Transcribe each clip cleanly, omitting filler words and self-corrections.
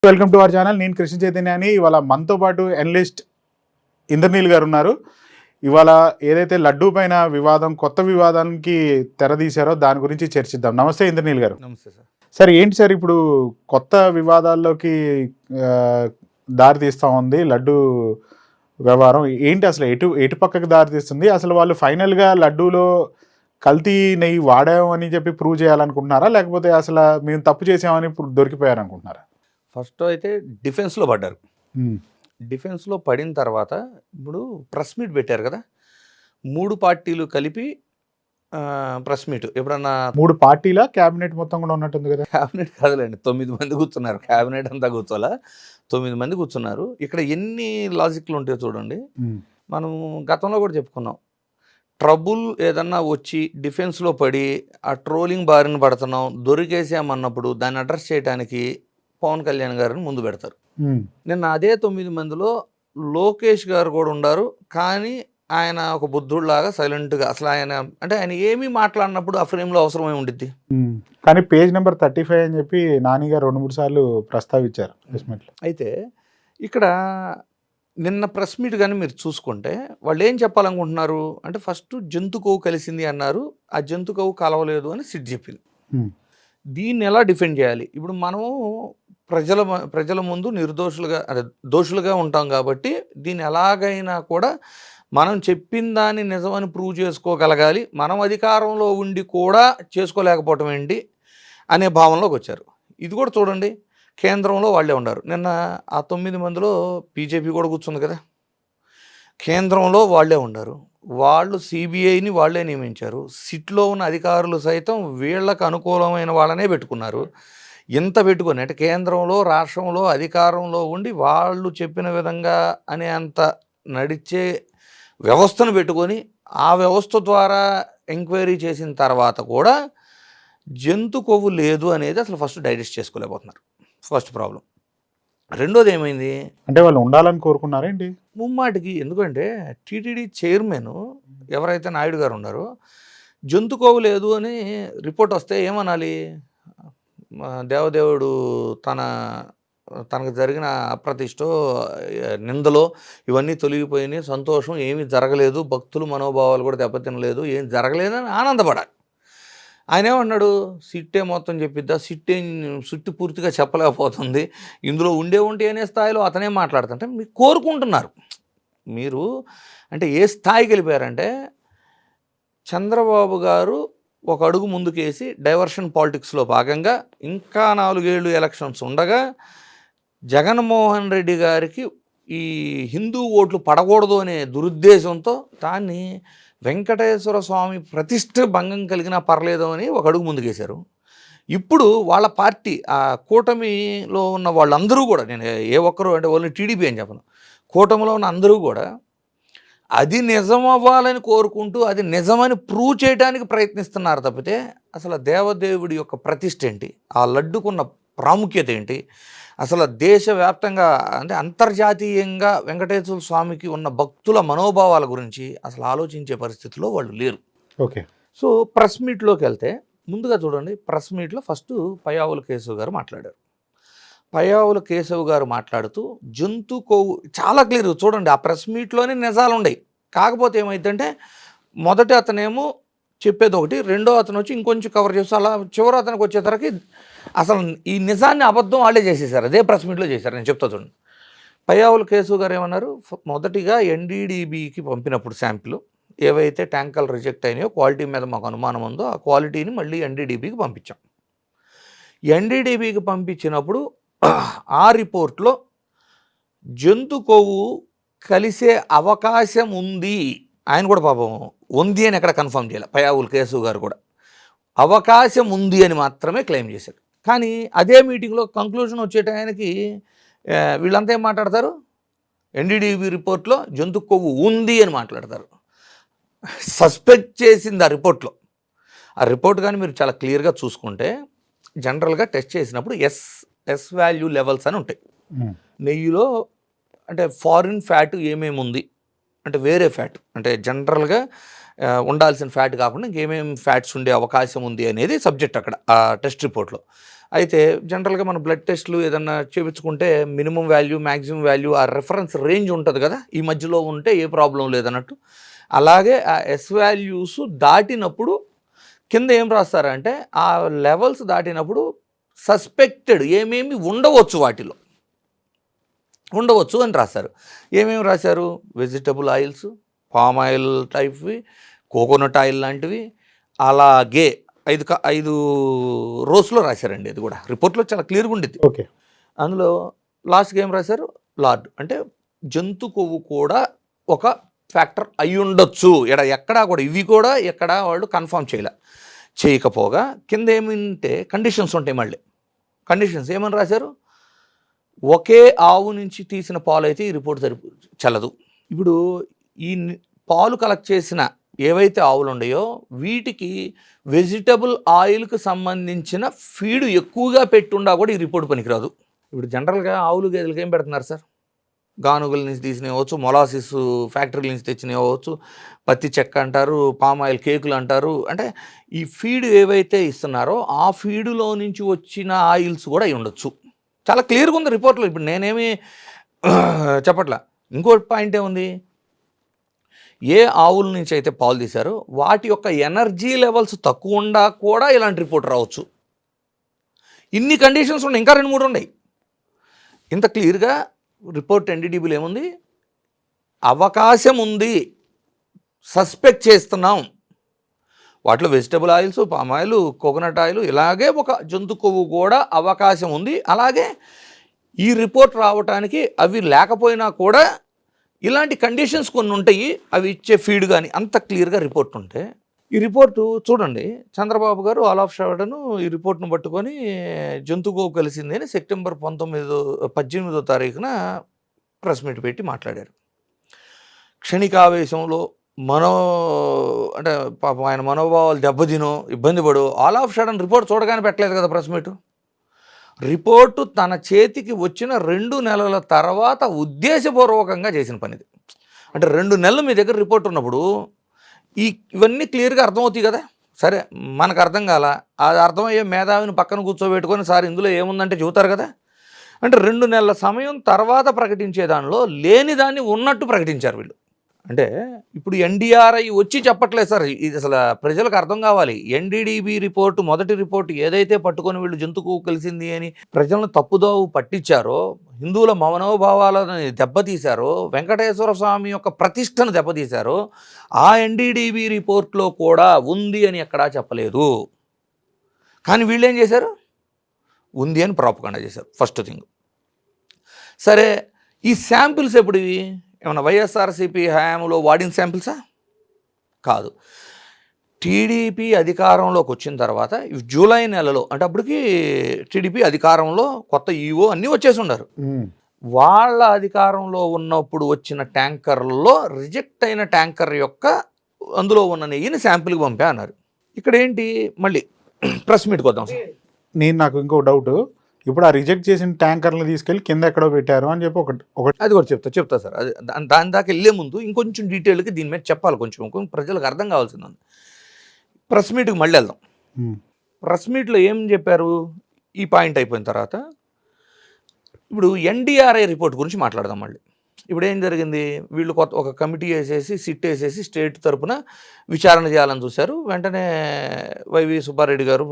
Welcome to our channel. నేను కృష్ణ చైతన్యాని. ఇవాళ మనతో పాటు ఎనలిస్ట్ ఇంద్రనీల్ గారు ఉన్నారు. ఇవాళ ఏదైతే లడ్డూ పైన వివాదం, కొత్త వివాదానికి తెరదీశారో దాని గురించి చర్చిద్దాం. నమస్తే ఇంద్రనీల్ గారు. నమస్తే సార్. సార్ ఏంటి సార్ ఇప్పుడు కొత్త వివాదాల్లోకి దారి తీస్తూ ఉంది లడ్డూ వ్యవహారం? ఏంటి అసలు ఎటు పక్కకి దారి తీస్తుంది? అసలు వాళ్ళు ఫైనల్గా లడ్డూలో కల్తీ నెయ్యి వాడామని చెప్పి ప్రూవ్ చేయాలనుకుంటున్నారా, లేకపోతే అసలు మేము తప్పు చేసామని దొరికిపోయారనుకుంటున్నారా? ఫస్ట్ అయితే డిఫెన్స్లో పడ్డారు. డిఫెన్స్లో పడిన తర్వాత ఇప్పుడు ప్రెస్ మీట్ పెట్టారు కదా, 3 పార్టీలు కలిపి ప్రెస్ మీట్. ఎప్పుడన్నా 3 పార్టీల క్యాబినెట్ మొత్తం కూడా ఉన్నట్టుంది కదా? క్యాబినెట్ కాదులేండి, 9 మంది కూర్చున్నారు. క్యాబినెట్ అంతా కూర్చోాలా, 9 మంది కూర్చున్నారు. ఇక్కడ ఎన్ని లాజిక్లు ఉంటాయో చూడండి. మనం గతంలో కూడా చెప్పుకున్నాం, ట్రబుల్ ఏదన్నా వచ్చి డిఫెన్స్లో పడి ఆ ట్రోలింగ్ బారిన పడుతున్నాం, దొరికేసామన్నప్పుడు దాన్ని అడ్రస్ చేయడానికి పవన్ కళ్యాణ్ గారిని ముందు పెడతారు. నిన్న అదే 9 మందిలో లోకేష్ గారు కూడా ఉన్నారు. కానీ ఆయన ఒక బుద్ధుడిలాగా సైలెంట్గా, అసలు ఆయన ఏమీ మాట్లాడినప్పుడు ఆ ఫ్రేమ్లో అవసరమై ఉండిద్ది. కానీ పేజ్ నెంబర్ 35 అని చెప్పి నాని గారు 2-3 సార్లు ప్రస్తావించారు. అయితే ఇక్కడ నిన్న ప్రెస్ మీట్ కానీ మీరు చూసుకుంటే వాళ్ళు ఏం చెప్పాలనుకుంటున్నారు అంటే, ఫస్ట్ జంతు కొవ్వు కలిసింది అన్నారు, ఆ జంతు కొవ్వు కలవలేదు అని సిట్ చెప్పింది. దీన్ని ఎలా డిఫెండ్ చేయాలి? ఇప్పుడు మనము ప్రజల ముందు నిర్దోషులుగా, అదే దోషులుగా ఉంటాం కాబట్టి దీన్ని ఎలాగైనా కూడా మనం చెప్పిన దాన్ని నిజమని ప్రూవ్ చేసుకోగలగాలి. మనం అధికారంలో ఉండి కూడా చేసుకోలేకపోవటం ఏంటి అనే భావనలోకి వచ్చారు. ఇది కూడా చూడండి, కేంద్రంలో వాళ్ళే ఉన్నారు. నిన్న ఆ 9 మందిలో బీజేపీ కూడా కూర్చుంది కదా, కేంద్రంలో వాళ్ళే ఉన్నారు. వాళ్ళు సిబిఐని వాళ్ళే నియమించారు. సిట్లో ఉన్న అధికారులు సైతం వీళ్ళకు అనుకూలమైన వాళ్ళనే పెట్టుకున్నారు. ఇంత పెట్టుకొని అంటే కేంద్రంలో, రాష్ట్రంలో అధికారంలో ఉండి వాళ్ళు చెప్పిన విధంగా అనే అంత నడిచే వ్యవస్థను పెట్టుకొని ఆ వ్యవస్థ ద్వారా ఎంక్వైరీ చేసిన తర్వాత కూడా జంతు కొవ్వు లేదు అనేది అసలు ఫస్ట్ డైజెస్ట్ చేసుకోలేకపోతున్నారు. First problem. రెండోది ఏమైంది అంటే వాళ్ళు ఉండాలని కోరుకున్నారేంటి? ముమ్మాటికి. ఎందుకంటే టీటీడీ చైర్మన్ ఎవరైతే నాయుడు గారు ఉన్నారో, జంతు కొవ్వు లేదు అని రిపోర్ట్ వస్తే ఏమనాలి? దేవదేవుడు తనకు జరిగిన అప్రతిష్టో, నిందలో ఇవన్నీ తొలగిపోయినాయి, సంతోషం, ఏమీ జరగలేదు, భక్తులు మనోభావాలు కూడా దెబ్బతినలేదు, ఏం జరగలేదని ఆనందపడాలి. ఆయన ఏమన్నాడు? సిట్టే మొత్తం చెప్పిద్దా? సిట్టు పూర్తిగా చెప్పలేకపోతుంది, ఇందులో ఉంటే అనే స్థాయిలో అతనే మాట్లాడుతుంటే మీరు కోరుకుంటున్నారు. మీరు అంటే ఏ స్థాయికి వెళ్ళిపోయారంటే, చంద్రబాబు గారు ఒక అడుగు ముందుకేసి డైవర్షన్ పాలిటిక్స్లో భాగంగా ఇంకా 4 ఏళ్ళు ఎలక్షన్స్ ఉండగా జగన్మోహన్ రెడ్డి గారికి ఈ హిందూ ఓట్లు పడకూడదు అనే దురుద్దేశంతో దాన్ని వెంకటేశ్వర స్వామి ప్రతిష్ట భంగం కలిగినా పర్లేదు అని ఒక అడుగు ముందుకేశారు. ఇప్పుడు వాళ్ళ పార్టీ ఆ కూటమిలో ఉన్న వాళ్ళందరూ కూడా, నేను ఏ ఒక్కరు అంటే ఓన్లీ టీడీపీ అని చెప్పను, కూటమిలో ఉన్న అందరూ కూడా అది నిజం అవ్వాలని కోరుకుంటూ అది నిజమని ప్రూవ్ చేయడానికి ప్రయత్నిస్తున్నారు తప్పితే అసలు దేవదేవుడి యొక్క ప్రతిష్ఠ ఏంటి, ఆ లడ్డుకున్న ప్రాముఖ్యత ఏంటి, అసలు దేశవ్యాప్తంగా అంటే అంతర్జాతీయంగా వెంకటేశ్వర స్వామికి ఉన్న భక్తుల మనోభావాల గురించి అసలు ఆలోచించే పరిస్థితిలో వాళ్ళు లేరు. ఓకే. సో ప్రెస్ మీట్లోకి వెళ్తే ముందుగా చూడండి, ప్రెస్ మీట్లో ఫస్ట్ పయ్యావుల కేశవ్ గారు మాట్లాడారు. పయ్యావుల కేశవ్ గారు మాట్లాడుతూ జంతు కొవ్వు చాలా క్లియర్ చూడండి, ఆ ప్రెస్ మీట్లోనే నిజాలు ఉండయి. కాకపోతే ఏమైందంటే మొదటి అతనేమో చెప్పేది ఒకటి, రెండో అతను వచ్చి ఇంకొంచెం కవర్ చేస్తూ అలా చివరి అతనికి వచ్చేసరికి అసలు ఈ నిజాన్ని అబద్ధం వాళ్ళే చేసేసారు. అదే ప్రెస్ మీట్లో చేశారు. నేను చెప్తా చూడండి. పయ్యావుల కేశవ్ గారు ఏమన్నారు? మొదటిగా ఎన్డీడీబీకి పంపినప్పుడు శాంపిల్ ఏవైతే ట్యాంకర్లు రిజెక్ట్ అయినాయో, క్వాలిటీ మీద మాకు అనుమానం ఉందో ఆ క్వాలిటీని మళ్ళీ ఎన్డీడీబీకి పంపించాం. ఎన్డీడీబీకి పంపించినప్పుడు ఆ రిపోర్ట్లో జంతు కొవ్వు కలిసే అవకాశం ఉంది, ఆయన కూడా పాపం ఉంది అని ఎక్కడ కన్ఫర్మ్ చేయాలి. పయ్యావుల కేశవ్ గారు కూడా అవకాశం ఉంది అని మాత్రమే క్లెయిమ్ చేశారు. కానీ అదే మీటింగ్లో కంక్లూజన్ వచ్చేటానికి వీళ్ళంతా ఏం మాట్లాడతారు? ఎన్డీడీబీ రిపోర్ట్లో జంతు కొవ్వు ఉంది అని మాట్లాడతారు. సస్పెక్ట్ చేసింది ఆ రిపోర్ట్లో. ఆ రిపోర్ట్ కానీ మీరు చాలా క్లియర్గా చూసుకుంటే జనరల్గా టెస్ట్ చేసినప్పుడు ఎస్ వాల్యూ లెవెల్స్ అని ఉంటాయి నెయ్యిలో. అంటే ఫారిన్ ఫ్యాట్ ఏమేమి ఉంది అంటే వేరే ఫ్యాట్, అంటే జనరల్గా ఉండాల్సిన ఫ్యాట్ కాకుండా ఇంకేమేమి ఫ్యాట్స్ ఉండే అవకాశం ఉంది అనేది సబ్జెక్ట్ అక్కడ ఆ టెస్ట్ రిపోర్ట్లో. అయితే జనరల్గా మన బ్లడ్ టెస్ట్లు ఏదన్నా చేయించుకుంటే మినిమం వాల్యూ మ్యాక్సిమం వాల్యూ ఆ రెఫరెన్స్ రేంజ్ ఉంటుంది కదా, ఈ మధ్యలో ఉంటే ఏ ప్రాబ్లం లేదన్నట్టు. అలాగే ఆ ఎస్ వాల్యూస్ దాటినప్పుడు కింద ఏం రాస్తారంటే ఆ లెవెల్స్ దాటినప్పుడు సస్పెక్టెడ్ ఏమేమి ఉండవచ్చు, వాటిలో ఉండవచ్చు అని రాశారు. ఏమేమి రాశారు? వెజిటబుల్ ఆయిల్స్, పామ్ ఆయిల్ టైప్వి, కోకోనట్ ఆయిల్ లాంటివి, అలాగే 5 రోస్లో రాశారండి. అది కూడా రిపోర్ట్లో చాలా క్లియర్గా ఉండిద్ది. ఓకే. అందులో లాస్ట్కి ఏం రాశారు? లార్డ్ అంటే జంతు కొవ్వు కూడా ఒక ఫ్యాక్టర్ అయి ఉండొచ్చు. ఎక్కడా కూడా ఇవి కూడా ఎక్కడా వాళ్ళు కన్ఫర్మ్ చేయకపోగా కింద ఏమంటే కండిషన్స్ ఉంటాయి. మళ్ళీ కండిషన్స్ ఏమని రాశారు? ఒకే ఆవు నుంచి తీసిన పాలు అయితే ఈ రిపోర్ట్ చల్లదు. ఇప్పుడు ఈ పాలు కలెక్ట్ చేసిన ఏవైతే ఆవులు ఉన్నాయో వీటికి వెజిటబుల్ ఆయిల్కి సంబంధించిన ఫీడ్ ఎక్కువగా పెట్టుండా కూడా ఈ రిపోర్ట్ పనికిరాదు. ఇప్పుడు జనరల్గా ఆవులు గేదెలకి ఏం పెడుతున్నారు సార్? గానుగుల నుంచి తీసినవచ్చు, మొలాసిస్ ఫ్యాక్టరీల నుంచి తెచ్చినవచ్చు, పత్తి చెక్క అంటారు, పామ్ ఆయిల్ కేకులు అంటారు. అంటే ఈ ఫీడ్ ఏవైతే ఇస్తున్నారో ఆ ఫీడులో నుంచి వచ్చిన ఆయిల్స్ కూడా అయి ఉండొచ్చు. చాలా క్లియర్గా ఉంది రిపోర్ట్లో. ఇప్పుడు నేనేమి చెప్పట్లా. ఇంకో పాయింట్ ఏముంది? ఏ ఆవుల నుంచి అయితే పాలు తీశారో వాటి యొక్క ఎనర్జీ లెవెల్స్ తక్కువ ఉండా కూడా ఇలాంటి రిపోర్ట్ రావచ్చు. ఇన్ని కండిషన్స్ ఉన్నాయి, ఇంకా 2-3 ఉన్నాయి. ఇంత క్లియర్గా రిపోర్ట్ ఎన్డీడీబీలో ఏముంది? అవకాశం ఉంది, సస్పెక్ట్ చేస్తున్నాం. వాటిలో vegetable oils, palm oil, coconut oil, ఇలాగే ఒక జంతు కొవ్వు కూడా అవకాశం ఉంది. అలాగే ఈ రిపోర్ట్ రావడానికి అవి లేకపోయినా కూడా ఇలాంటి కండిషన్స్ కొన్ని ఉంటాయి, అవి ఇచ్చే ఫీడ్ కానీ, అంత క్లియర్గా రిపోర్ట్ ఉంటే ఈ రిపోర్టు చూడండి. చంద్రబాబు గారు ఆల్ ఆఫ్ సడన్ ఈ రిపోర్ట్ను పట్టుకొని జంతు కొవ్వు కలిసింది అని సెప్టెంబర్ 18వ తారీఖున ప్రెస్ మీట్ పెట్టి మాట్లాడారు. క్షణికావేశంలో అంటే పాపం ఆయన మనోభావాలు దెబ్బతినో ఇబ్బంది పడో ఆల్ ఆఫ్ సడన్ రిపోర్ట్ చూడగానే పెట్టలేదు కదా ప్రెస్ మీటు. రిపోర్టు తన చేతికి వచ్చిన 2 నెలల తర్వాత ఉద్దేశపూర్వకంగా చేసిన పనిది. అంటే 2 నెలలు మీ దగ్గర రిపోర్ట్ ఉన్నప్పుడు ఇవన్నీ క్లియర్గా అర్థమవుతాయి కదా. సరే, మనకు అర్థం కాల, అది అర్థమయ్యే మేధావిని పక్కన కూర్చోబెట్టుకొని సార్ ఇందులో ఏముందంటే చెబుతారు కదా. అంటే 2 నెలల సమయం తర్వాత ప్రకటించే దానిలో లేని దాన్ని ఉన్నట్టు ప్రకటించారు వీళ్ళు. అంటే ఇప్పుడు ఎన్డీఆర్ఐ వచ్చి చెప్పట్లేదు సార్, ఇది అసలు ప్రజలకు అర్థం కావాలి. ఎన్డీడీబీ రిపోర్టు, మొదటి రిపోర్టు ఏదైతే పట్టుకొని వీళ్ళు జంతు కొవ్వు కలిసింది అని ప్రజలను తప్పుదోవ పట్టించారో, హిందువుల మనోభావాలను దెబ్బతీశారో, వెంకటేశ్వర స్వామి యొక్క ప్రతిష్టను దెబ్బతీశారో, ఆ ఎన్డీడీబీ రిపోర్ట్లో కూడా ఉంది అని ఎక్కడా చెప్పలేదు. కానీ వీళ్ళు ఏం చేశారు? ఉంది అని ప్రాపగండా చేశారు. First thing. సరే, ఈ శాంపిల్స్ ఎప్పుడు ఇవి? ఏమన్నా వైఎస్ఆర్సీపీ హయాంలో వాడిన శాంపిల్సా? కాదు. టీడీపీ అధికారంలోకి వచ్చిన తర్వాత జూలై నెలలో, అంటే అప్పటికి టీడీపీ అధికారంలో కొత్త ఈఓ అన్నీ వచ్చేసి ఉన్నారు. వాళ్ళ అధికారంలో ఉన్నప్పుడు వచ్చిన ట్యాంకర్లలో రిజెక్ట్ అయిన ట్యాంకర్ యొక్క అందులో ఉన్న నెయ్యిని శాంపిల్కి పంపా అన్నారు. ఇక్కడ ఏంటి? మళ్ళీ ప్రెస్ మీట్కి వద్దాం సార్. నాకు ఇంకో డౌట్. ఇప్పుడు ఆ రిజెక్ట్ చేసిన ట్యాంకర్లు తీసుకెళ్ళి కింద ఎక్కడో పెట్టారు అని చెప్పి ఒకటి అది కూడా చెప్తా సార్. అది దాని దాకా వెళ్ళే ముందు ఇంకొంచెం డీటెయిల్గా దీని మీద చెప్పాలి, కొంచెం ప్రజలకు అర్థం కావాల్సింది. ప్రెస్ మీట్కి మళ్ళీ వెళ్దాం. ప్రెస్ మీట్లో ఏం చెప్పారు? ఈ పాయింట్ అయిపోయిన తర్వాత ఇప్పుడు ఎన్డీఆర్ఐ రిపోర్ట్ గురించి మాట్లాడదాం మళ్ళీ. ఇప్పుడు ఏం జరిగింది? వీళ్ళు ఒక కమిటీ వేసేసి, సిట్ వేసేసి స్టేట్ తరపున విచారణ చేయాలని చూశారు. వెంటనే వైవి సుబ్బారెడ్డి గారు,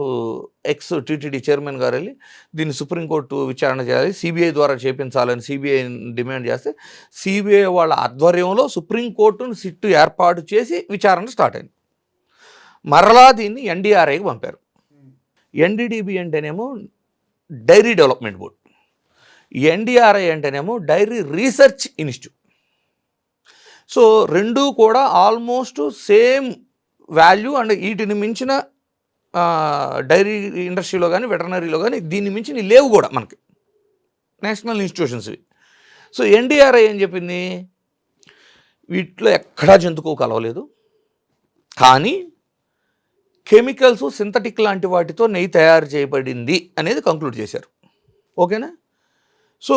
ఎక్స్ టీటీడీ చైర్మన్ గారు వెళ్ళి దీన్ని సుప్రీంకోర్టు విచారణ చేయాలి, సిబిఐ ద్వారా చేపించాలని సిబిఐ డిమాండ్ చేస్తే, సిబిఐ వాళ్ళ ఆధ్వర్యంలో సుప్రీంకోర్టును సిట్టు ఏర్పాటు చేసి విచారణ స్టార్ట్ అయింది. మరలా దీన్ని ఎన్డీఆర్ఐకి పంపారు. ఎన్డీడీబీ అంటేనేమో డైరీ డెవలప్మెంట్ బోర్డు, ఎన్డీఆర్ఐ అంటేనేమో డైరీ రీసెర్చ్ ఇన్స్టిట్యూట్. సో రెండూ కూడా ఆల్మోస్ట్ సేమ్ వాల్యూ అండ్ వీటిని మించిన డైరీ ఇండస్ట్రీలో కానీ వెటర్నరీలో కానీ దీన్ని మించి లేవు కూడా మనకి నేషనల్ ఇన్స్టిట్యూషన్స్ ఇవి. సో ఎన్డీఆర్ఐ ఏం చెప్పింది? వీటిలో ఎక్కడా జంతువు కలవలేదు, కానీ కెమికల్స్ సింథటిక్ లాంటి వాటితో నెయ్యి తయారు చేయబడింది అనేది కంక్లూడ్ చేశారు. ఓకేనా? సో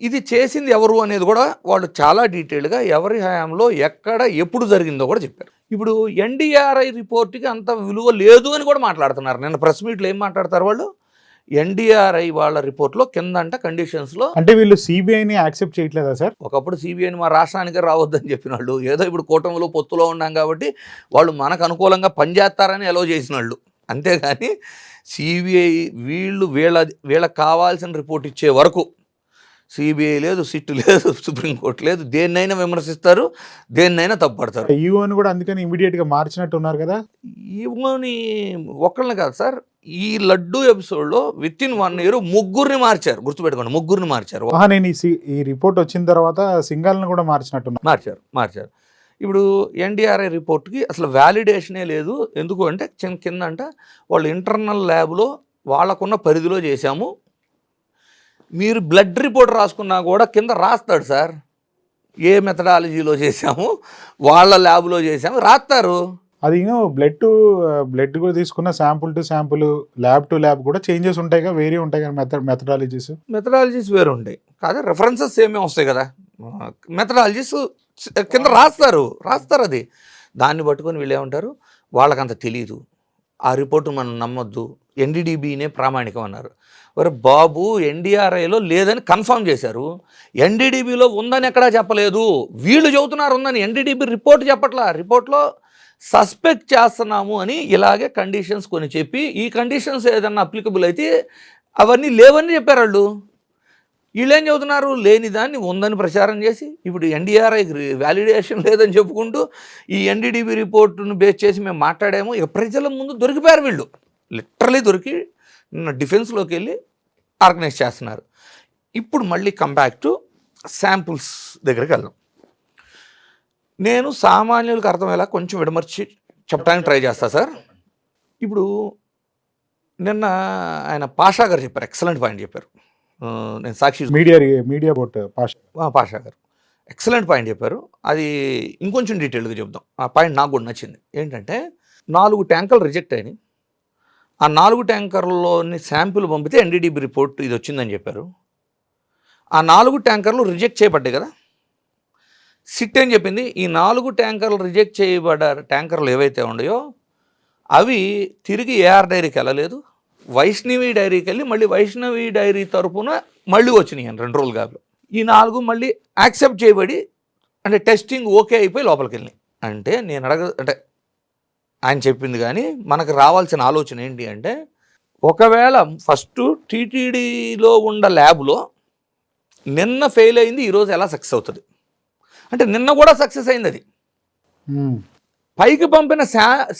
ఇది చేసింది ఎవరు అనేది కూడా వాళ్ళు చాలా డీటెయిల్డ్గా ఎవరి హయాంలో ఎక్కడ ఎప్పుడు జరిగిందో కూడా చెప్పారు. ఇప్పుడు ఎన్డీఆర్ఐ రిపోర్ట్కి అంత విలువ లేదు అని కూడా మాట్లాడుతున్నారు. నిన్న ప్రెస్ మీట్లో ఏం మాట్లాడతారు వాళ్ళు? ఎన్డీఆర్ఐ వాళ్ళ రిపోర్ట్లో కిందంట కండిషన్స్లో అంటే వీళ్ళు సిబిఐని యాక్సెప్ట్ చేయట్లేదా సార్? ఒకప్పుడు సిబిఐని మా రాష్ట్రానికి రావద్దని చెప్పిన వాళ్ళు, ఏదో ఇప్పుడు కూటమిలో పొత్తులో ఉన్నాం కాబట్టి వాళ్ళు మనకు అనుకూలంగా పనిచేస్తారని అలౌ చేసిన వాళ్ళు, అంతేగాని సిబిఐ వీళ్ళకి కావాల్సిన రిపోర్ట్ ఇచ్చే వరకు సిబిఐ లేదు, సిట్ లేదు, సుప్రీంకోర్టు లేదు, దేన్నైనా విమర్శిస్తారు, దేన్నైనా తప్పుపడతారు. ఈఓని కూడా అందుకని ఇమీడియట్గా మార్చినట్టు ఉన్నారు కదా. ఈవోని ఒక్కళ్ళని కాదు సార్, ఈ లడ్డు ఎపిసోడ్లో విత్ ఇన్ 1 year ముగ్గురిని మార్చారు, గుర్తుపెట్టుకోండి, ముగ్గురిని మార్చారు. నేను ఈ రిపోర్ట్ వచ్చిన తర్వాత సింగాల్ని కూడా మార్చారు. ఇప్పుడు ఎన్డీఆర్ఐ రిపోర్ట్కి అసలు వ్యాలిడేషనే లేదు. ఎందుకు అంటే కింద అంట వాళ్ళు ఇంటర్నల్ ల్యాబ్లో వాళ్ళకున్న పరిధిలో చేశాము. మీరు బ్లడ్ రిపోర్ట్ రాసుకున్నా కూడా కింద రాస్తాడు సార్, ఏ మెథడాలజీలో చేశాము, వాళ్ళ ల్యాబ్లో చేశాము రాస్తారు. అది బ్లడ్ కూడా తీసుకున్న sample to sample, lab to lab కూడా చేంజెస్ ఉంటాయి కదా, వేరే ఉంటాయి కదా మెథడాలజీస్ వేరు ఉంటాయి కాదు, రెఫరెన్సెస్ సేమే వస్తాయి కదా, మెథడాలజీస్ కింద రాస్తారు. అది దాన్ని పట్టుకొని వీళ్ళు ఏమంటారు, వాళ్ళకంత తెలియదు, ఆ రిపోర్టు మనం నమ్మొద్దు, ఎన్డీడీబీనే ప్రామాణికం అన్నారు. మరి బాబు ఎన్డీఆర్ఐలో లేదని కన్ఫర్మ్ చేశారు, ఎన్డీడీబీలో ఉందని ఎక్కడా చెప్పలేదు, వీళ్ళు చెబుతున్నారు ఉందని. ఎన్డీడీబీ రిపోర్ట్ చెప్పట్లా, రిపోర్ట్లో సస్పెక్ట్ చేస్తున్నాము అని ఇలాగే కండిషన్స్ కొని చెప్పి, ఈ కండిషన్స్ ఏదన్నా అప్లికబుల్ అయితే అవన్నీ లేవని చెప్పారు వాళ్ళు. వీళ్ళేం చెబుతున్నారు, లేని దాన్ని ఉందని ప్రచారం చేసి ఇప్పుడు ఎన్డీఆర్ఐ వ్యాలిడేషన్ లేదని చెప్పుకుంటూ ఈ ఎన్డీడీబీ రిపోర్టును బేస్ చేసి మేము మాట్లాడాము. ఇక ప్రజల ముందు దొరికిపోయారు వీళ్ళు, లిటరలీ దొరికి డిఫెన్స్లోకి వెళ్ళి ఆర్గనైజ్ చేస్తున్నారు. ఇప్పుడు మళ్ళీ కంబ్యాక్ టు శాంపుల్స్ దగ్గరికి వెళ్దాం. నేను సామాన్యులకు అర్థమయ్యేలా కొంచెం విడమర్చి చెప్పడానికి ట్రై చేస్తా సార్. ఇప్పుడు నిన్న ఆయన పాషా గారు చెప్పారు, ఎక్సలెంట్ పాయింట్ చెప్పారు. నేను సాక్షి మీడియా బోట్ పాషా గారు ఎక్సలెంట్ పాయింట్ చెప్పారు. అది ఇంకొంచెం డీటెయిల్గా చెప్దాం. ఆ పాయింట్ నాకు కూడా నచ్చింది. ఏంటంటే 4 ట్యాంకర్లు రిజెక్ట్ అయినాయి, ఆ 4 ట్యాంకర్లోని శాంపుల్ పంపితే ఎన్డీడీబీ రిపోర్ట్ ఇది వచ్చిందని చెప్పారు. ఆ 4 ట్యాంకర్లు రిజెక్ట్ చేయబడ్డాయి కదా. సిట్ ఏం చెప్పింది, ఈ 4 ట్యాంకర్లు రిజెక్ట్ చేయబడ్డ ట్యాంకర్లు ఏవైతే ఉన్నాయో అవి తిరిగి ఏఆర్ డైరీకి వెళ్ళలేదు, వైష్ణవి డైరీకి వెళ్ళి మళ్ళీ వైష్ణవి డైరీ తరఫున మళ్ళీ వచ్చినాయి 2 రోజుల గ్యాప్లో. ఈ 4 మళ్ళీ యాక్సెప్ట్ చేయబడి అంటే టెస్టింగ్ ఓకే అయిపోయి లోపలికి వెళ్ళినాయి. అంటే నేను అంటే ఆయన చెప్పింది కానీ మనకు రావాల్సిన ఆలోచన ఏంటి అంటే, ఒకవేళ ఫస్ట్ టీటీడీలో ఉన్న ల్యాబ్లో నిన్న ఫెయిల్ అయింది, ఈరోజు ఎలా సక్సెస్ అవుతుంది అంటే నిన్న కూడా సక్సెస్ అయింది. అది పైకి పంపిన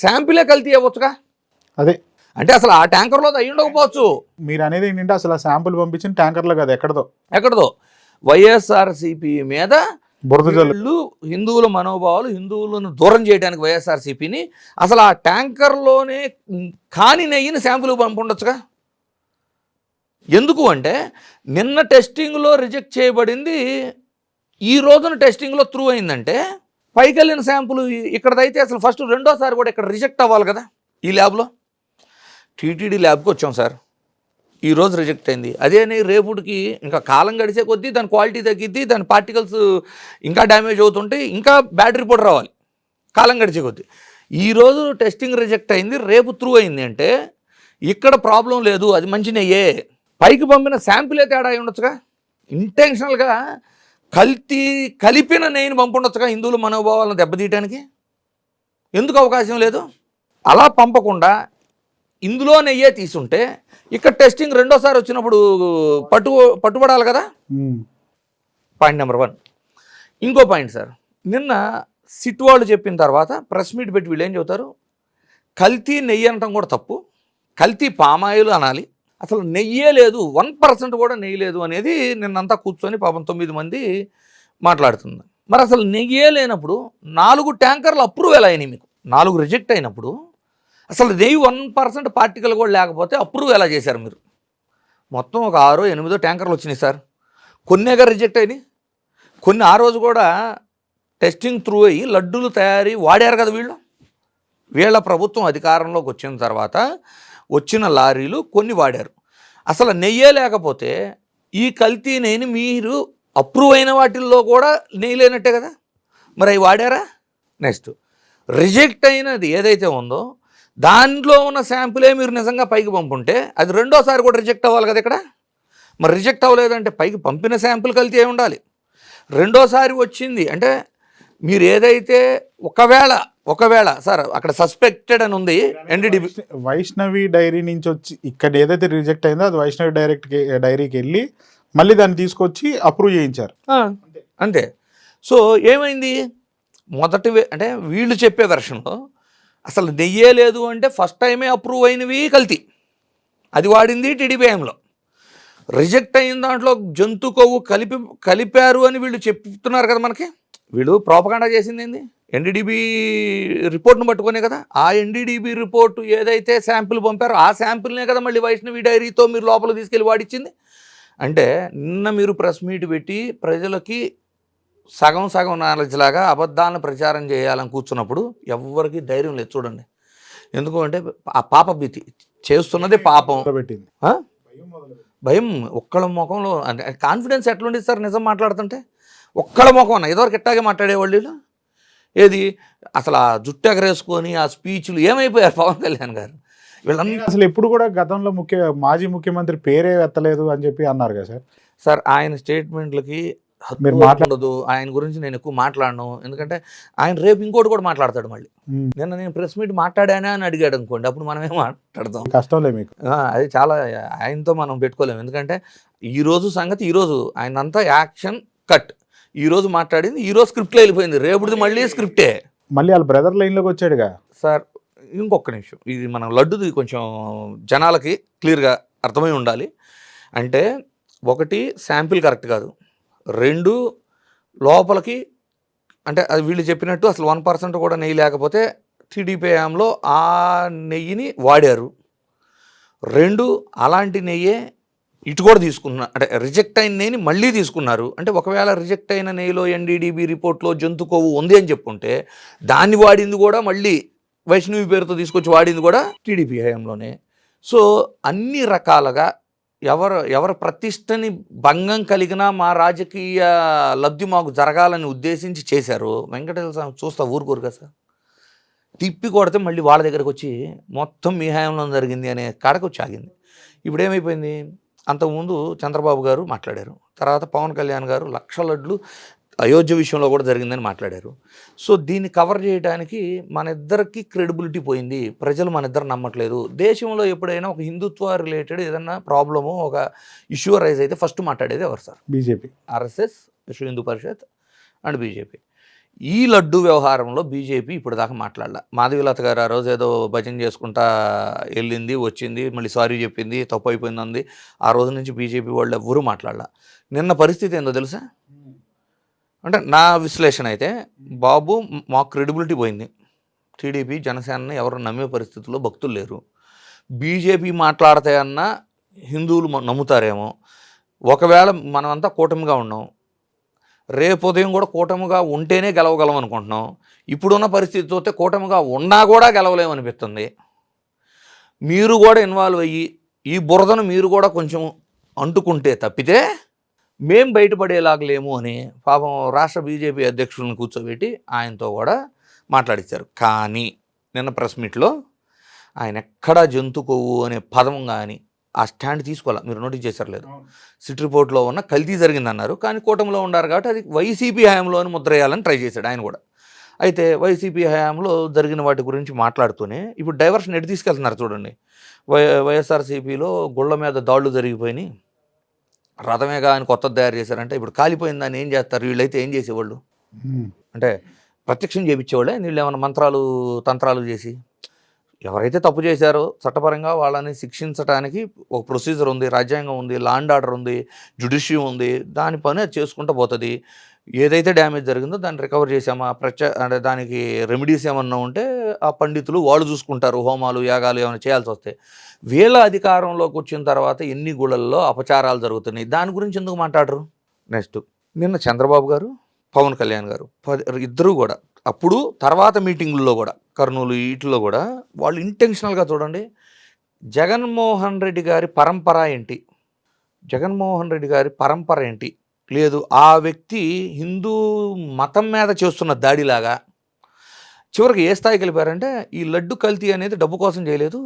శాంపిలే కల్తీ అవ్వచ్చుగా. అదే అంటే అసలు ఆ ట్యాంకర్లో అయ్యి ఉండకపోవచ్చు. మీరు అనేది ఏంటంటే అసలు ఆ శాంపుల్ పంపించిన ట్యాంకర్లో కాదు, ఎక్కడదో వైఎస్ఆర్సీపీ మీద వీళ్ళు హిందువుల మనోభావాలు, హిందువులను దూరం చేయడానికి వైఎస్ఆర్సీపీని అసలు ఆ ట్యాంకర్లోనే కాని నెయ్యిని శాంపుల్ పంపుండొచ్చుగా. ఎందుకు అంటే నిన్న టెస్టింగ్లో రిజెక్ట్ చేయబడింది ఈ రోజున టెస్టింగ్లో త్రూ అయిందంటే పైకి వెళ్ళిన శాంపుల్ ఇక్కడదైతే అసలు ఫస్ట్ రెండోసారి కూడా ఇక్కడ రిజెక్ట్ అవ్వాలి కదా. ఈ ల్యాబ్లో టీటీడీ ల్యాబ్కి వచ్చాం సార్, ఈరోజు రిజెక్ట్ అయింది, అదే రేపుటికి ఇంకా కాలం గడిచే కొద్దీ దాని క్వాలిటీ తగ్గిద్ది, దాని పార్టికల్స్ ఇంకా డ్యామేజ్ అవుతుంటే ఇంకా బ్యాడ్ రిపోర్ట్ రావాలి కాలం గడిచే కొద్దీ. ఈరోజు టెస్టింగ్ రిజెక్ట్ అయింది, రేపు త్రూ అయింది అంటే ఇక్కడ ప్రాబ్లం లేదు, అది మంచి నెయ్యే. పైకి పంపిన శాంపిలే తేడా అయి ఉండొచ్చుగా. ఇంటెన్షనల్గా కలిపిన నెయ్యిని పంపుండొచ్చుగా హిందువుల మనోభావాలను దెబ్బతీయటానికి. ఎందుకు అవకాశం లేదు? అలా పంపకుండా ఇందులో నెయ్యే తీసుంటే ఇక్కడ టెస్టింగ్ రెండోసారి వచ్చినప్పుడు పట్టుబడాలి కదా. Point number 1. ఇంకో పాయింట్ సార్, నిన్న సిట్ వాళ్ళు చెప్పిన తర్వాత ప్రెస్ మీట్ పెట్టి వీళ్ళు ఏం చెబుతారు, కల్తీ నెయ్యి అనటం కూడా తప్పు, కల్తీ పామాయిల్ అనాలి, అసలు నెయ్యే లేదు, 1% కూడా నెయ్యి లేదు అనేది నిన్నంతా కూర్చొని పాపం 9 మంది మాట్లాడుతుంది. మరి అసలు నెయ్యే లేనప్పుడు 4 ట్యాంకర్లు అప్రూవ్ ఎలా అయినాయి? మీకు 4 రిజెక్ట్ అయినప్పుడు అసలు నెయ్యి 1% పార్టికల్ కూడా లేకపోతే అప్రూవ్ ఎలా చేశారు మీరు? మొత్తం ఒక 6-8 ట్యాంకర్లు వచ్చినాయి సార్. కొన్నేగా రిజెక్ట్ అయినాయి, కొన్ని ఆ రోజు కూడా టెస్టింగ్ త్రూ అయ్యి లడ్డూలు తయారీ వాడారు కదా వీళ్ళు. వీళ్ళ ప్రభుత్వం అధికారంలోకి వచ్చిన తర్వాత వచ్చిన లారీలు కొన్ని వాడారు. అసలు నెయ్యే లేకపోతే ఈ కల్తీ నెయ్యిని మీరు అప్రూవ్ అయిన వాటిల్లో కూడా నెయ్యి లేనట్టే కదా, మరి అవి వాడారా? నెక్స్ట్ రిజెక్ట్ అయినది ఏదైతే ఉందో దాంట్లో ఉన్న శాంపులే మీరు నిజంగా పైకి పంపుంటే అది రెండోసారి కూడా రిజెక్ట్ అవ్వాలి కదా ఇక్కడ. మరి రిజెక్ట్ అవ్వలేదంటే పైకి పంపిన శాంపుల్ కల్తీ అయి ఉండాలి. రెండోసారి వచ్చింది అంటే మీరు ఏదైతే ఒకవేళ సార్ అక్కడ సస్పెక్టెడ్ అని ఉంది ఎన్డీడీబీ. వైష్ణవి డైరీ నుంచి వచ్చి ఇక్కడ ఏదైతే రిజెక్ట్ అయిందో అది వైష్ణవి డైరీకి వెళ్ళి మళ్ళీ దాన్ని తీసుకొచ్చి అప్రూవ్ చేయించారు అంతే. సో ఏమైంది మొదటి అంటే వీళ్ళు చెప్పే వెర్షన్లో అసలు నెయ్యే లేదు అంటే ఫస్ట్ టైమే అప్రూవ్ అయినవి కల్తీ, అది వాడింది టీడీపీ హయాంలో. రిజెక్ట్ అయిన దాంట్లో జంతు కొవ్వు కలిపారు అని వీళ్ళు చెప్తున్నారు కదా మనకి. వీళ్ళు ప్రోపగాండా చేసింది ఏంది ఎన్డీడీబీ రిపోర్ట్ను పట్టుకునే కదా. ఆ ఎన్డీడీబీ రిపోర్టు ఏదైతే శాంపిల్ పంపారో ఆ శాంపిల్నే కదా మళ్ళీ వైష్ణవి డైరీతో మీరు లోపల తీసుకెళ్ళి వాడిచ్చింది. అంటే నిన్న మీరు ప్రెస్ మీట్ పెట్టి ప్రజలకి సగం నాలెడ్జ్ లాగా అబద్ధాలను ప్రచారం చేయాలని కూర్చున్నప్పుడు ఎవరికి ధైర్యం లేదు చూడండి. ఎందుకు అంటే ఆ పాప భీతి చేస్తున్నది పాపం, పెట్టింది భయం. ఒక్కళ్ళ ముఖంలో అంటే కాన్ఫిడెన్స్ ఎట్లుండేది సార్ నిజం మాట్లాడుతుంటే. ఒక్కళ్ళ ముఖం అన్న ఇదివరకు ఎట్టాగే మాట్లాడేవాళ్ళు వీళ్ళు. ఏది అసలు ఆ జుట్టు ఎగరేసుకొని ఆ స్పీచ్లు ఏమైపోయారు పవన్ కళ్యాణ్ గారు వీళ్ళందరూ. అసలు ఎప్పుడు కూడా గతంలో మాజీ ముఖ్యమంత్రి పేరే ఎత్తలేదు అని చెప్పి అన్నారు కదా సార్. ఆయన స్టేట్మెంట్లకి మీరు మాట్లాడదు, ఆయన గురించి నేను ఎక్కువ మాట్లాడను. ఎందుకంటే ఆయన రేపు ఇంకోటి కూడా మాట్లాడతాడు మళ్ళీ. నిన్న నేను ప్రెస్ మీట్ మాట్లాడానా అని అడిగాడు అనుకోండి, అప్పుడు మనమే మాట్లాడతాం. కష్టంలే మీకు. అది చాలా ఆయనతో మనం పెట్టుకోలేము. ఎందుకంటే ఈరోజు సంగతి ఈరోజు ఆయన అంతా యాక్షన్ కట్. ఈరోజు మాట్లాడింది ఈరోజు స్క్రిప్ట్లో వెళ్ళిపోయింది, రేపుది మళ్ళీ స్క్రిప్టే. మళ్ళీ వాళ్ళ బ్రదర్ లైన్లోకి వచ్చాడుగా సార్. ఇంకొక నిమిషం, ఇది మనం లడ్డుది కొంచెం జనాలకి క్లియర్గా అర్థమై ఉండాలి. అంటే ఒకటి శాంపిల్ కరెక్ట్ కాదు, రెండు లోపలికి అంటే అది వీళ్ళు చెప్పినట్టు అసలు 1% కూడా నెయ్యి లేకపోతే టీడీపీ హయాంలో ఆ నెయ్యిని వాడారు. రెండు అలాంటి నెయ్యే ఇటు కూడా తీసుకున్నారు, అంటే రిజెక్ట్ అయిన నెయ్యిని మళ్ళీ తీసుకున్నారు. అంటే ఒకవేళ రిజెక్ట్ అయిన నెయ్యిలో ఎన్డీడీబీ రిపోర్ట్లో జంతు కొవ్వు ఉంది అని చెప్పుంటే దాన్ని వాడింది కూడా మళ్ళీ వైష్ణవి పేరుతో తీసుకొచ్చి వాడింది కూడా టీడీపీ హయాంలోనే. సో అన్ని రకాలుగా ఎవరు ప్రతిష్టని భంగం కలిగినా మా రాజకీయ లబ్ధి మాకు జరగాలని ఉద్దేశించి చేశారు. వెంకటేశ్వర స్వామి చూస్తా ఊరుకోరు కదా సార్. తిప్పి కొడితే మళ్ళీ వాళ్ళ దగ్గరకు వచ్చి మొత్తం మీ హయాంలో జరిగింది అనే కాడకు వచ్చి ఆగింది. ఇప్పుడు ఏమైపోయింది, అంతకుముందు చంద్రబాబు గారు మాట్లాడారు, తర్వాత పవన్ కళ్యాణ్ గారు 1,00,000 లడ్లు అయోధ్య విషయంలో కూడా జరిగిందని మాట్లాడారు. సో దీన్ని కవర్ చేయడానికి మన ఇద్దరికి క్రెడిబిలిటీ పోయింది, ప్రజలు మన ఇద్దరు నమ్మట్లేదు. దేశంలో ఎప్పుడైనా ఒక హిందుత్వ రిలేటెడ్ ఏదన్నా ప్రాబ్లము ఒక ఇష్యూ రైజ్ అయితే ఫస్ట్ మాట్లాడేది ఎవరు సార్? బీజేపీ, ఆర్ఎస్ఎస్, విశ్వ హిందూ పరిషత్ అండ్ బీజేపీ. ఈ లడ్డు వ్యవహారంలో బీజేపీ ఇప్పుడు దాకా మాట్లాడాల. మాధవీలత గారు ఆ రోజు ఏదో భజన చేసుకుంటా వెళ్ళింది వచ్చింది, మళ్ళీ సారీ చెప్పింది, తప్పు అయిపోయింది అంది. ఆ రోజు నుంచి బీజేపీ వాళ్ళు ఎవ్వరూ మాట్లాడాల. నిన్న పరిస్థితి ఏందో తెలుసా? అంటే నా విశ్లేషణ అయితే బాబు మాకు క్రెడిబిలిటీ పోయింది. టీడీపీ జనసేనని ఎవరు నమ్మే పరిస్థితుల్లో భక్తులు లేరు. బీజేపీ మాట్లాడతాయన్నా హిందువులు నమ్ముతారేమో. ఒకవేళ మనమంతా కూటమిగా ఉన్నాం, రేపు ఉదయం కూడా కూటమిగా ఉంటేనే గెలవగలం అనుకుంటున్నాం. ఇప్పుడున్న పరిస్థితి చూస్తే కూటమిగా ఉన్నా కూడా గెలవలేమనిపిస్తుంది. మీరు కూడా ఇన్వాల్వ్ అయ్యి ఈ బురదను మీరు కూడా కొంచెం అంటుకుంటే తప్పితే మేం బయటపడేలాగలేము అని పాపం రాష్ట్ర బీజేపీ అధ్యక్షులను కూర్చోబెట్టి ఆయనతో కూడా మాట్లాడించారు. కానీ నిన్న ప్రెస్ మీట్లో ఆయన ఎక్కడా జంతు కొవ్వు అనే పదం కానీ ఆ స్టాండ్ తీసుకోవాలి. మీరు నోటీస్ చేశారు లేదు? సిట్ రిపోర్ట్లో ఉన్న కల్తీ జరిగిందన్నారు, కానీ కూటమిలో ఉన్నారు కాబట్టి అది వైసీపీ హయాంలో ముద్ర వేయాలని ట్రై చేశాడు ఆయన కూడా. అయితే వైసీపీ హయాంలో జరిగిన వాటి గురించి మాట్లాడుతూనే ఇప్పుడు డైవర్షన్ ఎటు తీసుకెళ్తున్నారు చూడండి. వైఎస్ఆర్సీపీలో గుళ్ళ మీద దాడులు జరిగిపోయినాయి, రథమేగా అని కొత్తది తయారు చేశారంటే ఇప్పుడు కాలిపోయిన దాన్ని ఏం చేస్తారు? వీళ్ళైతే ఏం చేసేవాళ్ళు అంటే ప్రత్యక్షం చేయించేవాళ్ళే. వీళ్ళు ఏమైనా మంత్రాలు తంత్రాలు చేసి ఎవరైతే తప్పు చేశారో చట్టపరంగా వాళ్ళని శిక్షించడానికి ఒక ప్రొసీజర్ ఉంది, రాజ్యాంగం ఉంది, లా అండ్ ఆర్డర్ ఉంది, జ్యుడిషియం ఉంది. దాని పని అది చేసుకుంటూ పోతుంది. ఏదైతే డ్యామేజ్ జరిగిందో దాన్ని రికవర్ చేసామా, అంటే దానికి రెమెడీస్ ఏమన్నా ఉంటే ఆ పండితులు వాళ్ళు చూసుకుంటారు. హోమాలు యాగాలు ఏమైనా చేయాల్సి వస్తే. వీళ్ళ అధికారంలోకి వచ్చిన తర్వాత ఎన్ని గుళ్ళల్లో అపచారాలు జరుగుతున్నాయి, దాని గురించి ఎందుకు మాట్లాడరు? నెక్స్ట్ నిన్న చంద్రబాబు గారు, పవన్ కళ్యాణ్ గారు ఇద్దరూ కూడా అప్పుడు తర్వాత మీటింగుల్లో కూడా కర్నూలు వీటిలో కూడా వాళ్ళు ఇంటెన్షనల్గా చూడండి, జగన్మోహన్ రెడ్డి గారి పరంపర ఏంటి, జగన్మోహన్ రెడ్డి గారి పరంపర ఏంటి లేదు, ఆ వ్యక్తి హిందూ మతం మీద చేస్తున్న దాడిలాగా చివరికి ఏ స్థాయికి వెళ్ళిపోయారంటే ఈ లడ్డు కల్తీ అనేది డబ్బు కోసం చేయలేదు,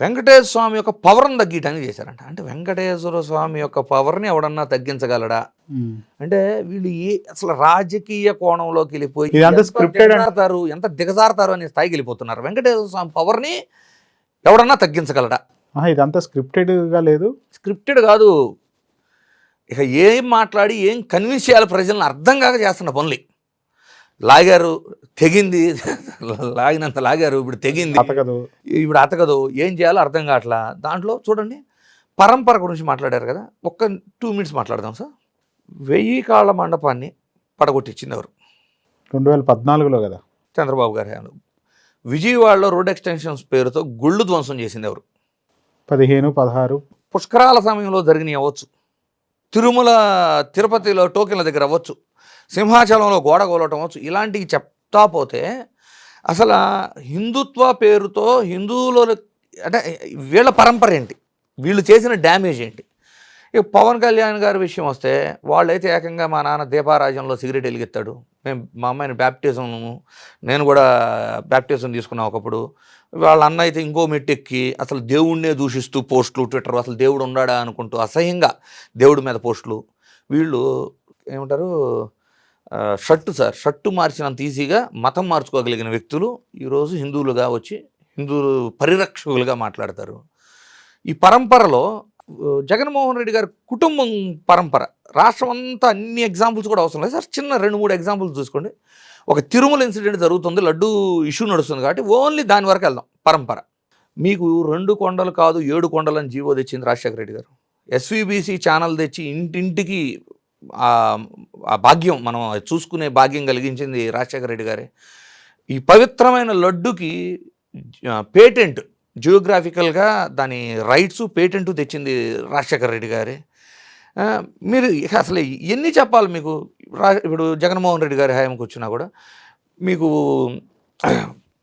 వెంకటేశ్వర స్వామి యొక్క పవర్ని తగ్గించడానికి చేశారంట. అంటే వెంకటేశ్వర స్వామి యొక్క పవర్ని ఎవడన్నా తగ్గించగలడా అంటే వీళ్ళు అసలు రాజకీయ కోణంలోకి వెళ్ళిపోయి ఎంత దిగజారుతారు అనే స్థాయికి వెళ్ళిపోతున్నారు. వెంకటేశ్వర స్వామి పవర్ని ఎవడన్నా తగ్గించగలడా? ఇదంతా స్క్రిప్టెడ్గా లేదు, స్క్రిప్టెడ్ కాదు. ఇక ఏం మాట్లాడి ఏం కన్విన్స్ చేయాలి ప్రజలను అర్థం కాక చేస్తున్న పనులు. లాగారు, తెగింది, లాగినంత లాగారు, ఇప్పుడు తెగింది, ఇప్పుడు అతకదు, ఏం చేయాలో అర్థం కావట్లా. దాంట్లో చూడండి పరంపర గురించి మాట్లాడారు కదా, ఒక్క 2 minutes మాట్లాడదాం సార్. 1000 కాళ్ళ మండపాన్ని పడగొట్టించింది ఎవరు? 2014లో కదా, చంద్రబాబు గారు. విజయవాడలో రోడ్ ఎక్స్టెన్షన్స్ పేరుతో గుళ్ళు ధ్వంసం చేసింది ఎవరు? 15, 16 పుష్కరాల సమయంలో జరిగినవి అవ్వచ్చు, తిరుమల తిరుపతిలో టోకెన్ల దగ్గర అవ్వచ్చు, సింహాచలంలో గోడ కూలటం అవ్వచ్చు. ఇలాంటివి చెప్తా పోతే అసలు హిందుత్వ పేరుతో హిందువుల అంటే వీళ్ళ పరంపర ఏంటి, వీళ్ళు చేసిన డ్యామేజ్ ఏంటి? ఇక పవన్ కళ్యాణ్ గారి విషయం వస్తే వాళ్ళైతే ఏకంగా మా నాన్న దీపారాజ్యంలో సిగరెట్ వెలిగిస్తాడు, మా అమ్మాయిని బ్యాప్టిజం, నేను కూడా బ్యాప్టిజం తీసుకున్నా ఒకప్పుడు. వాళ్ళ అన్న అయితే ఇంకో మెట్టెక్కి అసలు దేవుణ్ణే దూషిస్తూ పోస్టులు, ట్విట్టర్ అసలు దేవుడు ఉన్నాడా అనుకుంటూ అసహ్యంగా దేవుడి మీద పోస్టులు. వీళ్ళు ఏమంటారు, షర్టు మార్చినంత ఈజీగా మతం మార్చుకోగలిగిన వ్యక్తులు ఈరోజు హిందువులుగా వచ్చి హిందూ పరిరక్షకులుగా మాట్లాడతారు. ఈ పరంపరలో జగన్మోహన్ రెడ్డి గారి కుటుంబం పరంపర రాష్ట్రం అంతా అన్ని ఎగ్జాంపుల్స్ కూడా అవసరం లేదు సార్, చిన్న 2-3 ఎగ్జాంపుల్స్ చూసుకోండి. ఒక తిరుమల ఇన్సిడెంట్ జరుగుతుంది, లడ్డు ఇష్యూ నడుస్తుంది కాబట్టి ఓన్లీ దాని వరకు వెళ్దాం. పరంపర మీకు 2 కొండలు కాదు 7 కొండలు అని జీవో తెచ్చింది రాజశేఖర రెడ్డి గారు. ఎస్వీబీసీ ఛానల్ తెచ్చి ఇంటింటికి ఆ భాగ్యం మనం చూసుకునే భాగ్యం కలిగించింది రాజశేఖర రెడ్డి గారే. ఈ పవిత్రమైన లడ్డుకి పేటెంట్, జియోగ్రాఫికల్గా దాని రైట్స్ పేటెంట్ తెచ్చింది రాజశేఖర రెడ్డి గారే. మీరు అసలు ఎన్ని చెప్పాలి మీకు? ఇప్పుడు జగన్మోహన్ రెడ్డి గారి హయాంకి వచ్చినా కూడా మీకు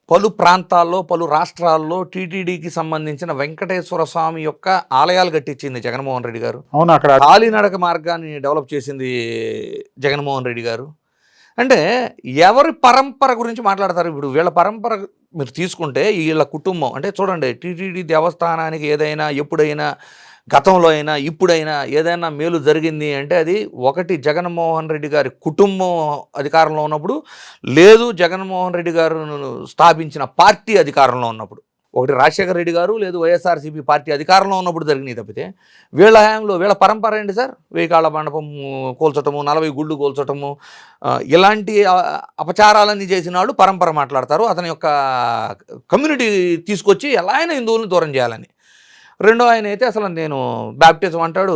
పలు ప్రాంతాల్లో పలు రాష్ట్రాల్లో టీటీడీకి సంబంధించిన వెంకటేశ్వర స్వామి యొక్క ఆలయాలు కట్టించింది జగన్మోహన్ రెడ్డి గారు. అవును, అక్కడ కాలినడక మార్గాన్ని డెవలప్ చేసింది జగన్మోహన్ రెడ్డి గారు. అంటే ఎవరి పరంపర గురించి మాట్లాడతారు? ఇప్పుడు వీళ్ళ పరంపర మీరు తీసుకుంటే వీళ్ళ కుటుంబం అంటే చూడండి, టీటీడీ దేవస్థానానికి ఏదైనా ఎప్పుడైనా గతంలో అయినా ఇప్పుడైనా ఏదైనా మేలు జరిగింది అంటే అది ఒకటి జగన్మోహన్ రెడ్డి గారి కుటుంబం అధికారంలో ఉన్నప్పుడు, లేదు జగన్మోహన్ రెడ్డి గారు స్థాపించిన పార్టీ అధికారంలో ఉన్నప్పుడు. ఒకటి రాజశేఖర రెడ్డి గారు, లేదు వైఎస్ఆర్సీపీ పార్టీ అధికారంలో ఉన్నప్పుడు జరిగినాయి తప్పితే వీళ్ళ హయాంలో వీళ్ళ పరంపర ఏంటి సార్? 1000 కాళ్ళ మండపం కూల్చటము, 40 గుళ్ళు కూల్చటము, ఇలాంటి అపచారాలన్నీ చేసిన వాళ్ళు పరంపర మాట్లాడతారు. అతని యొక్క కమ్యూనిటీ తీసుకొచ్చి ఎలా అయినా హిందువులను దూరం చేయాలని. రెండో ఆయన అయితే అసలు నేను బ్యాప్టిజం అంటాడు,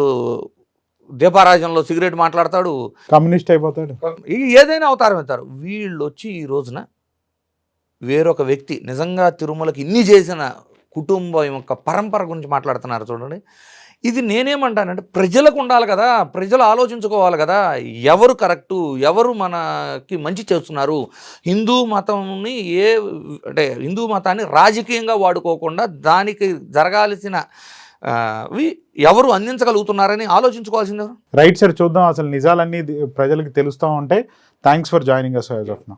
దీపారాజ్యంలో సిగరెట్ మాట్లాడతాడు, కమ్యూనిస్ట్ అయిపోతాడు, ఏదైనా అవతారం అవుతారు. వీళ్ళు వచ్చి ఈ రోజున వేరొక వ్యక్తి నిజంగా తిరుమలకి ఇన్ని చేసిన కుటుంబం యొక్క పరంపర గురించి మాట్లాడుతున్నారు చూడండి. ఇది నేనేమంటానంటే ప్రజలకు ఉండాలి కదా, ప్రజలు ఆలోచించుకోవాలి కదా, ఎవరు కరెక్టు, ఎవరు మనకి మంచి చేస్తున్నారు. హిందూ మతంని అంటే హిందూ మతాన్ని రాజకీయంగా వాడుకోకుండా దానికి జరగాల్సిన ఎవరు అందించగలుగుతున్నారని ఆలోచించుకోవాల్సిందే. రైట్ సార్, చూద్దాం అసలు నిజాలన్నీ ప్రజలకు తెలుస్తూ ఉంటాయి. Thanks for joining us as of now.